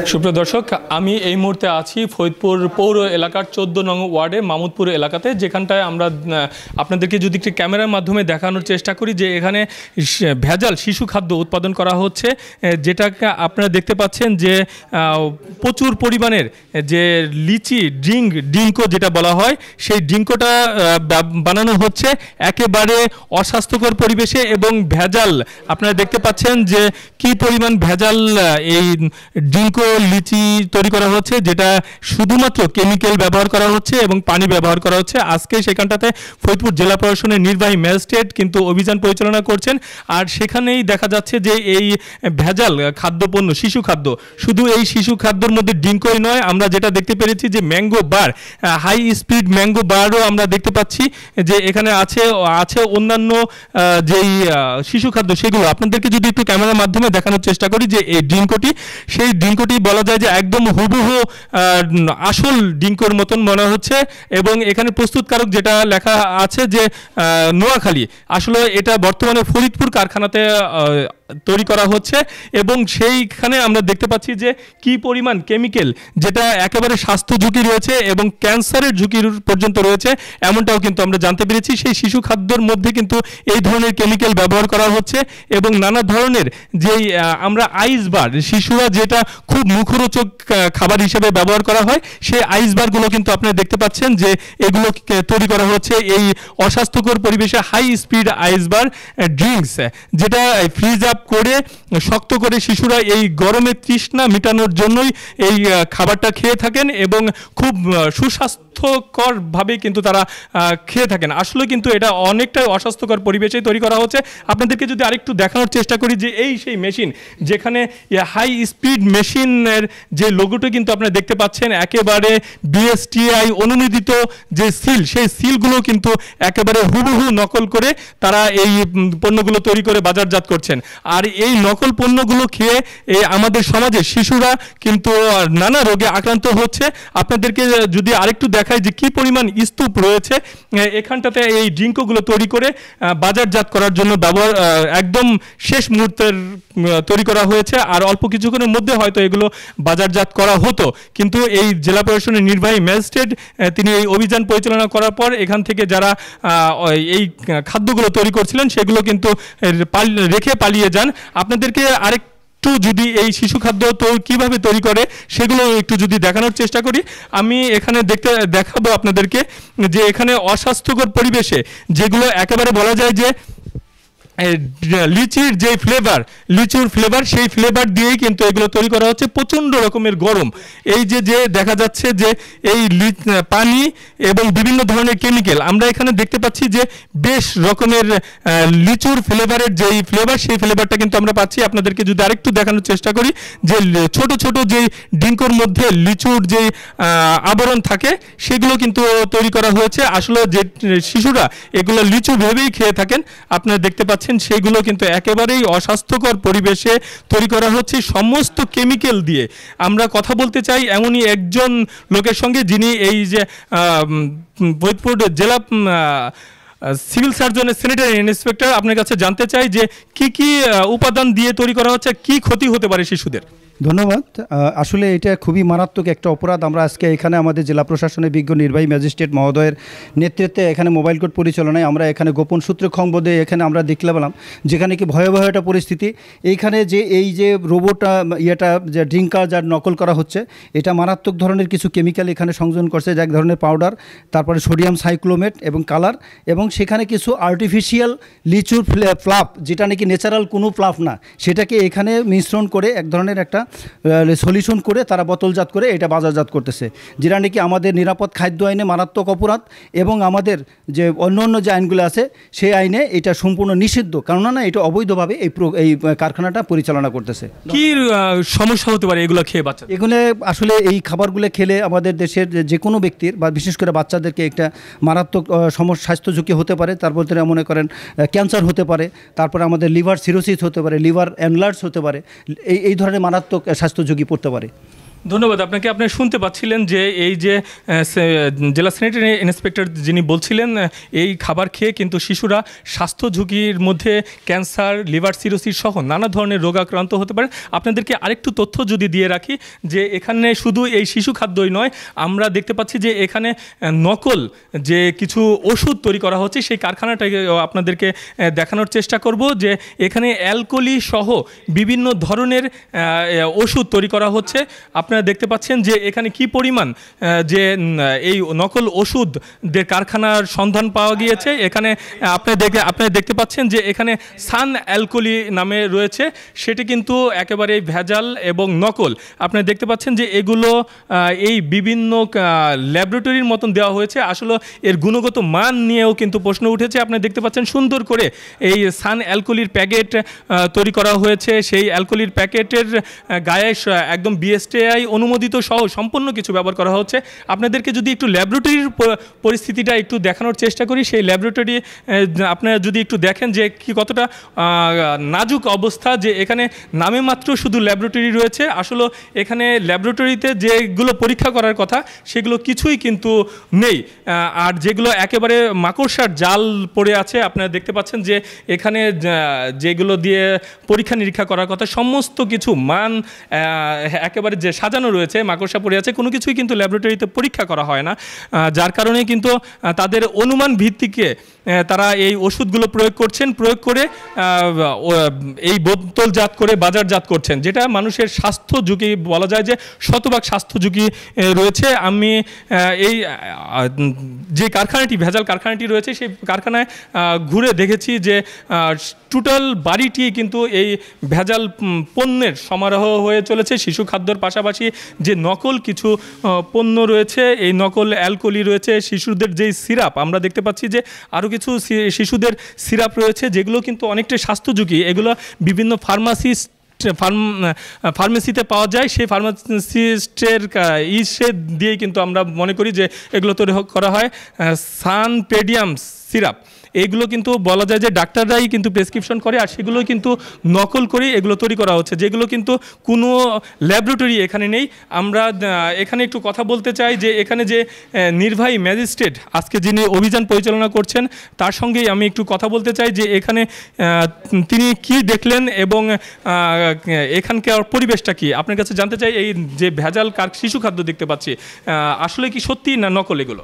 সুপ্রিয় দর্শক, আমি এই মুহূর্তে আছি ফরিদপুর পৌর এলাকার 14 নং ওয়ার্ডে মামুদপুর এলাকাতে, যেখানটায় আমরা আপনাদেরকে যদি একটি ক্যামেরার মাধ্যমে দেখানোর চেষ্টা করি যে এখানে ভেজাল শিশু খাদ্য উৎপাদন করা হচ্ছে, যেটাকে আপনারা দেখতে পাচ্ছেন যে প্রচুর পরিমাণের যে লিচি ডিঙ্কো যেটা বলা হয়, সেই ডিঙ্কোটা বানানো হচ্ছে একেবারে অস্বাস্থ্যকর পরিবেশে এবং ভেজাল। আপনারা দেখতে পাচ্ছেন যে কি পরিমাণ ভেজাল এই ডিঙ্কো লিচি তৈরি করা হচ্ছে, যেটা শুধুমাত্র কেমিক্যাল ব্যবহার করা হচ্ছে এবং পানি ব্যবহার করা হচ্ছে। আজকে সেখানটাতে ফরিদপুর জেলা প্রশাসনের নির্বাহী ম্যাজিস্ট্রেট কিন্তু অভিযান পরিচালনা করছেন, আর সেখানেই দেখা যাচ্ছে যে এই ভেজাল খাদ্যপণ্য শিশু খাদ্য, শুধু এই শিশু খাদ্যের মধ্যে ডিঙ্কোই নয়, আমরা যেটা দেখতে পেরেছি যে mango bar, high speed mango বারও আমরা দেখতে পাচ্ছি যে এখানে আছে অন্যান্য যেই শিশু খাদ্য, সেগুলো আপনাদেরকে যদি একটু ক্যামেরার মাধ্যমে দেখানোর চেষ্টা করি যে এই ডিঙ্কোটি, সেই ডিঙ্কোটি বলা যায় যে একদম হুবহু আসল ডিঙ্কোর মতন মনে হচ্ছে। এবং এখানে প্রস্তুতকারক যেটা লেখা আছে যে নোয়াখালী, আসলে এটা বর্তমানে ফরিদপুর কারখানাতে তৈরি করা হচ্ছে এবং সেইখানে আমরা দেখতে পাচ্ছি যে কি পরিমাণ কেমিক্যাল, যেটা একেবারে স্বাস্থ্য ঝুঁকি রয়েছে এবং ক্যান্সারের ঝুঁকি পর্যন্ত রয়েছে, এমনটাও কিন্তু আমরা জানতে পেরেছি। সেই শিশু খাদ্যের মধ্যে কিন্তু এই ধরনের কেমিক্যাল ব্যবহার করা হচ্ছে এবং নানা ধরনের যেই আমরা আইস বার, শিশুরা যেটা খুব মুখরোচক খাবার হিসেবে ব্যবহার করা হয়, সেই আইস বারগুলো কিন্তু আপনারা দেখতে পাচ্ছেন যে এগুলো তৈরি করা হচ্ছে এই অস্বাস্থ্যকর পরিবেশে। হাই স্পিড আইস বার ড্রিঙ্কস, যেটা ফ্রিজ আপ করে শক্ত করে শিশুরা এই গরমে তৃষ্ণা মেটানোর জন্যই এই খাবারটা খেয়ে থাকেন এবং খুব সুস্বাস্থ্যকরভাবে কিন্তু তারা খেয়ে থাকেন। আসলে কিন্তু এটা অনেকটাই অস্বাস্থ্যকর পরিবেশে তৈরি করা হচ্ছে। আপনাদেরকে যদি আরেকটু দেখানোর চেষ্টা করি যে এই সেই মেশিন, যেখানে হাই স্পিড মেশিনের যে লোগোটা কিন্তু আপনারা দেখতে পাচ্ছেন, একেবারে বিএসটিআই অনুমোদিত যে সিল, সেই সিলগুলো কিন্তু একেবারে হুবহু নকল করে তারা এই পণ্যগুলো তৈরি করে বাজারজাত করছেন। আর এই নকল পণ্যগুলো খেয়ে আমাদের সমাজে শিশুরা কিন্তু নানা রোগে আক্রান্ত হচ্ছে। আপনাদেরকে যদি আরেকটু দেখাই যে কি পরিমাণ স্তূপ রয়েছে এখানটাতে এই ড্রিঙ্কগুলো তৈরি করে বাজারজাত করার জন্য ব্যবহার, একদম শেষ মুহূর্তের তৈরি করা হয়েছে, আর অল্প কিছুক্ষণের মধ্যে হয়তো এগুলো বাজারজাত করা হতো। কিন্তু এই জেলা প্রশাসনের নির্বাহী ম্যাজিস্ট্রেট তিনি এই অভিযান পরিচালনা করার পর এখান থেকে যারা এই খাদ্যগুলো তৈরি করছিলেন সেগুলো কিন্তু রেখে পালিয়ে যান। আপনাদেরকে আরেকটু যদি এই শিশু খাদ্য তো কীভাবে তৈরি করে সেগুলো একটু যদি দেখানোর চেষ্টা করি, আমি এখানে দেখাবো আপনাদেরকে যে এখানে অস্বাস্থ্যকর পরিবেশে যেগুলো একেবারে বলা যায় যে লিচির যে লিচুর ফ্লেভার, সেই ফ্লেভার দিয়েই কিন্তু এগুলো তৈরি করা হচ্ছে। প্রচণ্ড রকমের গরম, এই যে দেখা যাচ্ছে যে এই পানি এবং বিভিন্ন ধরনের কেমিক্যাল, আমরা এখানে দেখতে পাচ্ছি যে বেশ রকমের লিচুর ফ্লেভারের যেই ফ্লেভার, সেই ফ্লেভারটা কিন্তু আমরা পাচ্ছি। আপনাদেরকে যদি আরেকটু দেখানোর চেষ্টা করি যে ছোট ছোট যেই ডিঙ্কোর মধ্যে লিচুর যে আবরণ থাকে, সেগুলো কিন্তু তৈরি করা হয়েছে। আসলে যে শিশুরা এগুলো লিচু ভেবেই খেয়ে থাকেন, আপনারা দেখতে পাচ্ছেন সেগুলো কিন্তু একেবারেই অস্বাস্থ্যকর পরিবেশে তৈরি করা হচ্ছে সমস্ত কেমিক্যাল দিয়ে। আমরা কথা বলতে চাই এমনই একজন লোকের সঙ্গে, যিনি এই যে ফরিদপুর জেলা সিভিল সার্জনের স্যানিটারি ইন্সপেক্টর। আপনার কাছে জানতে চাই যে কি কি উপাদান দিয়ে তৈরি করা হচ্ছে, কি ক্ষতি হতে পারে শিশুদের। ধন্যবাদ। আসলে এটা খুবই মারাত্মক একটা অপরাধ। আমরা আজকে এখানে আমাদের জেলা প্রশাসনের বিজ্ঞ নির্বাহী ম্যাজিস্ট্রেট মহোদয়ের নেতৃত্বে এখানে মোবাইল কোর্ট পরিচালনায় আমরা এখানে গোপন সূত্রে খবরে এখানে আমরা দেখতে পেলাম যেখানে কি ভয়াবহ একটা পরিস্থিতি। এইখানে যে এই যে রোবটটা যে ড্রিঙ্কার যার নকল করা হচ্ছে, এটা মারাত্মক ধরনের কিছু কেমিক্যাল এখানে সংযোজন করছে, এক ধরনের পাউডার, তারপরে সোডিয়াম সাইক্লোমেট এবং কালার, এবং সেখানে কিছু আর্টিফিশিয়াল লিচুর ফ্লাফ, যেটা নাকি ন্যাচারাল কোনো ফ্লাফ না, সেটাকে এখানে মিশ্রণ করে এক ধরনের একটা সলিউশন করে তারা বোতলজাত করে এটা বাজারজাত করতেছে, যেটা নাকি আমাদের নিরাপদ খাদ্য আইনে মারাত্মক অপরাধ এবং আমাদের যে অন্য যে আইনগুলো আছে সেই আইনে এটা সম্পূর্ণ নিষিদ্ধ, কেননা এটা অবৈধভাবে এই কারখানাটা পরিচালনা করতেছে। কি সমস্যা হতে পারে এগুলো খেয়ে বাচ্চা? এগুলো আসলে এই খাবারগুলো খেলে আমাদের দেশের যে কোনো ব্যক্তির বা বিশেষ করে বাচ্চাদেরকে একটা মারাত্মক স্বাস্থ্য ঝুঁকি হতে পারে। তারপর মনে করেন ক্যান্সার হতে পারে, তারপরে আমাদের লিভার সিরোসিস হতে পারে, লিভার এনলার্জ হতে পারে, এই ধরনের মারাত্মক স্বাস্থ্য ঝুঁকি পড়তে পারে। ধন্যবাদ আপনাকে। আপনি শুনতে পাচ্ছিলেন যে এই যে জেলা স্যানিটারি ইন্সপেক্টর যিনি বলছিলেন এই খাবার খেয়ে কিন্তু শিশুরা স্বাস্থ্য ঝুঁকির মধ্যে ক্যান্সার, লিভার সিরোসিস সহ নানা ধরনের রোগাক্রান্ত হতে পারে। আপনাদেরকে আরেকটু তথ্য যদি দিয়ে রাখি যে এখানে শুধু এই শিশু খাদ্যই নয়, আমরা দেখতে পাচ্ছি যে এখানে নকল যে কিছু ওষুধ তৈরি করা হচ্ছে সেই কারখানাটাকে আপনাদেরকে দেখানোর চেষ্টা করব যে এখানে অ্যালকোহলি সহ বিভিন্ন ধরনের ওষুধ তৈরি করা হচ্ছে। আপনারা দেখতে পাচ্ছেন যে এখানে কি পরিমাণ যে এই নকল ওষুধদের কারখানার সন্ধান পাওয়া গিয়েছে। এখানে আপনি দেখতে পাচ্ছেন যে এখানে সান অ্যালকোহলি নামে রয়েছে, সেটি কিন্তু একেবারে ভেজাল এবং নকল। আপনি দেখতে পাচ্ছেন যে এগুলো এই বিভিন্ন ল্যাবরেটরির মতন দেওয়া হয়েছে। আসলে এর গুণগত মান নিয়েও কিন্তু প্রশ্ন উঠেছে। আপনি দেখতে পাচ্ছেন সুন্দর করে এই সান অ্যালকোহলির প্যাকেট তৈরি করা হয়েছে। সেই অ্যালকোহলির প্যাকেটের গায়ে একদম বিএসটিআই অনুমোদিত সহ সম্পূর্ণ কিছু ব্যবহার করা হচ্ছে। আপনাদেরকে যদি একটু ল্যাবরেটরির পরিস্থিতিটা একটু দেখানোর চেষ্টা করি, সেই ল্যাবরেটরি আপনারা যদি একটু দেখেন যে কি কতটা নাজুক অবস্থা, যে এখানে নামে মাত্র শুধু ল্যাবরেটরি রয়েছে। আসলে এখানে ল্যাবরেটরিতে যেগুলো পরীক্ষা করার কথা সেগুলো কিছুই কিন্তু নেই। আর যেগুলো একেবারে মাকড়সার জাল পড়ে আছে, আপনারা দেখতে পাচ্ছেন যে এখানে যেগুলো দিয়ে পরীক্ষা নিরীক্ষা করার কথা সমস্ত কিছু মান একেবারে যে সাজানো রয়েছে, মাকড়সা পড়ে আছে, কোনো কিছুই কিন্তু ল্যাবরেটরিতে পরীক্ষা করা হয় না। যার কারণে কিন্তু তাদের অনুমান ভিত্তিকে তারা এই ওষুধগুলো প্রয়োগ করে এই বোতলজাত করে বাজারজাত করছেন, যেটা মানুষের স্বাস্থ্য ঝুঁকি বলা যায় যে শতভাগ স্বাস্থ্য ঝুঁকি রয়েছে। আমি এই যে কারখানাটি ভেজাল কারখানাটি রয়েছে সেই কারখানায় ঘুরে দেখেছি যে টোটাল বাড়িটি কিন্তু এই ভেজাল পণ্যের সমারোহ হয়ে চলেছে। শিশু খাদ্যর পাশাপাশি যে নকল কিছু পণ্য রয়েছে, এই নকল অ্যালকোহলি রয়েছে, শিশুদের যেই সিরাপ আমরা দেখতে পাচ্ছি যে আরও কিছু শিশুদের সিরাপ রয়েছে যেগুলো কিন্তু অনেকটাই স্বাস্থ্য ঝুঁকি। এগুলো বিভিন্ন ফার্মেসিতে পাওয়া যায়। সেই ফার্মাসিস্টের দিয়েই কিন্তু আমরা মনে করি যে এগুলো তৈরি করা হয় সানপেডিয়াম সিরাপ। এইগুলো কিন্তু বলা যায় যে ডাক্তাররাই কিন্তু প্রেসক্রিপশন করে, আর সেগুলো কিন্তু নকল করে এগুলো তৈরি করা হচ্ছে, যেগুলো কিন্তু কোনো ল্যাবরেটরি এখানে নেই। আমরা এখানে একটু কথা বলতে চাই যে এখানে যে নির্বাহী ম্যাজিস্ট্রেট আজকে যিনি অভিযান পরিচালনা করছেন তার সঙ্গেই আমি একটু কথা বলতে চাই যে এখানে তিনি কি দেখলেন এবং এখানকার পরিবেশটা কি আপনার কাছে জানতে চাই। এই যে ভেজাল শিশু খাদ্য দেখতে পাচ্ছি, আসলে কি সত্যি না নকল এগুলো?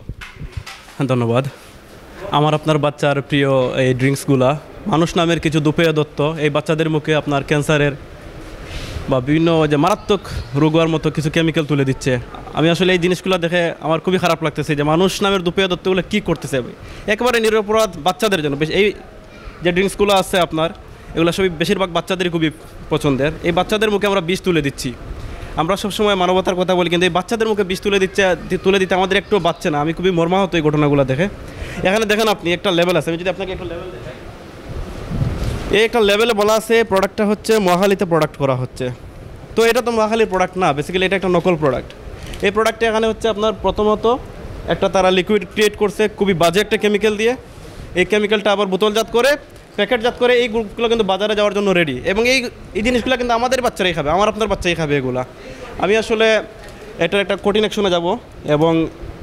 ধন্যবাদ। আমার আপনার বাচ্চার প্রিয় এই ড্রিঙ্কসগুলা মানুষ নামের কিছু দুপেয় দত্ত এই বাচ্চাদের মুখে আপনার ক্যান্সারের বা বিভিন্ন যে মারাত্মক রোগ হওয়ার মতো কিছু কেমিক্যাল তুলে দিচ্ছে। আমি আসলে এই জিনিসগুলো দেখে আমার খুবই খারাপ লাগতেছে যে মানুষ নামের দুপেয় দত্তগুলো কী করতেছে একেবারে নিরপরাধ বাচ্চাদের জন্য। এই যে ড্রিঙ্কসগুলো আছে আপনার, এগুলো সবই বেশিরভাগ বাচ্চাদেরই খুবই পছন্দের। এই বাচ্চাদের মুখে আমরা বিষ তুলে দিচ্ছি। আমরা সবসময় মানবতার কথা বলি, কিন্তু এই বাচ্চাদের মুখে বিষ তুলে দিতে আমাদের একটু বাচ্চা না। আমি খুবই মর্মাহত এই ঘটনাগুলো দেখে। এখানে দেখেন আপনি একটা লেভেল আছে, আমি যদি আপনাকে একটা লেভেল দেখাই, এই একটা লেভেলে বলা আছে প্রোডাক্টটা হচ্ছে মহাখালীতে প্রোডাক্ট করা হচ্ছে। তো এটা তো মহাখালীর প্রোডাক্ট না, বেসিক্যালি এটা একটা নকল প্রোডাক্ট। এই প্রোডাক্টটা এখানে হচ্ছে আপনার প্রথমত একটা তারা লিকুইড ক্রিয়েট করছে খুবই বাজে একটা কেমিক্যাল দিয়ে। এই কেমিক্যালটা আবার বোতলজাত করে প্যাকেটজাত করে এই গ্রুপগুলো কিন্তু বাজারে যাওয়ার জন্য রেডি, এবং এই জিনিসগুলো কিন্তু আমাদের বাচ্চারাই খাবে, আমার আপনার বাচ্চাই খাবে এগুলা। আমি আসলে এটার একটা কঠিন অ্যাকশনে যাব, এবং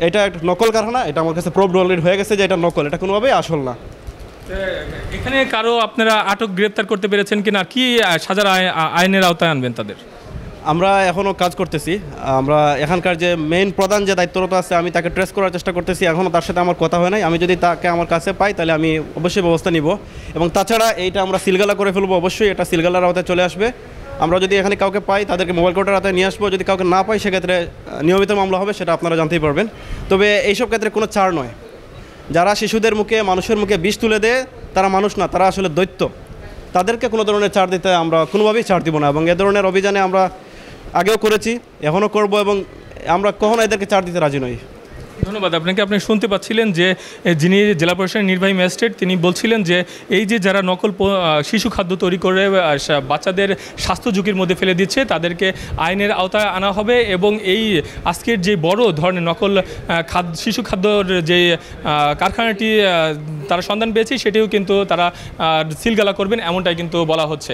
এটা একটা নকল কারখানা, এটা আমার কাছে প্রুভড অলরেডি হয়ে গেছে যে এটা নকল, এটা কোনোভাবেই আসল না। এখানে কারো আপনারা আটক গ্রেপ্তার করতে পেরেছেন কিনা, কি সাজার আইনের আওতায় আনবেন তাদের? আমরা এখনও কাজ করতেছি। আমরা এখানকার যে মেইন প্রধান যে দায়িত্বরত আছে আমি তাকে ট্রেস করার চেষ্টা করতেছি। এখনও তার সাথে আমার কথা হয় নাই। আমি যদি তাকে আমার কাছে পাই তাহলে আমি অবশ্যই ব্যবস্থা নিব, এবং তাছাড়া এইটা আমরা সিলগালা করে ফেলবো, অবশ্যই এটা সিলগালার আওতায় চলে আসবে। আমরা যদি এখানে কাউকে পাই তাদেরকে মোবাইল কোর্টের আওতায় নিয়ে আসবো। যদি কাউকে না পাই সেক্ষেত্রে নিয়মিত মামলা হবে, সেটা আপনারা জানতেই পারবেন। তবে এইসব ক্ষেত্রে কোনো ছাড় নয়। যারা শিশুদের মুখে মানুষের মুখে বিষ তুলে দেয় তারা মানুষ না, তারা আসলে দৈত্য। তাদেরকে কোনো ধরনের ছাড় দিতে আমরা কোনোভাবেই ছাড় দিব না, এবং এ ধরনের অভিযানে আমরা আগেও করেছি, এখনও করব, এবং আমরা কখনো এদেরকে ছাড় দিতে রাজি নই। ধন্যবাদ আপনাকে। আপনি শুনতে পাচ্ছিলেন যে যিনি জেলা প্রশাসনের নির্বাহী ম্যাজিস্ট্রেট তিনি বলছিলেন যে এই যে যারা নকল শিশু খাদ্য তৈরি করে বাচ্চাদের স্বাস্থ্য ঝুঁকির মধ্যে ফেলে দিচ্ছে তাদেরকে আইনের আওতায় আনা হবে, এবং এই আজকের যে বড় ধরনের নকল শিশু খাদ্যর যে কারখানাটি তারা সন্ধান পেয়েছে সেটিও কিন্তু তারা সিলগালা করবেন, এমনটাই কিন্তু বলা হচ্ছে।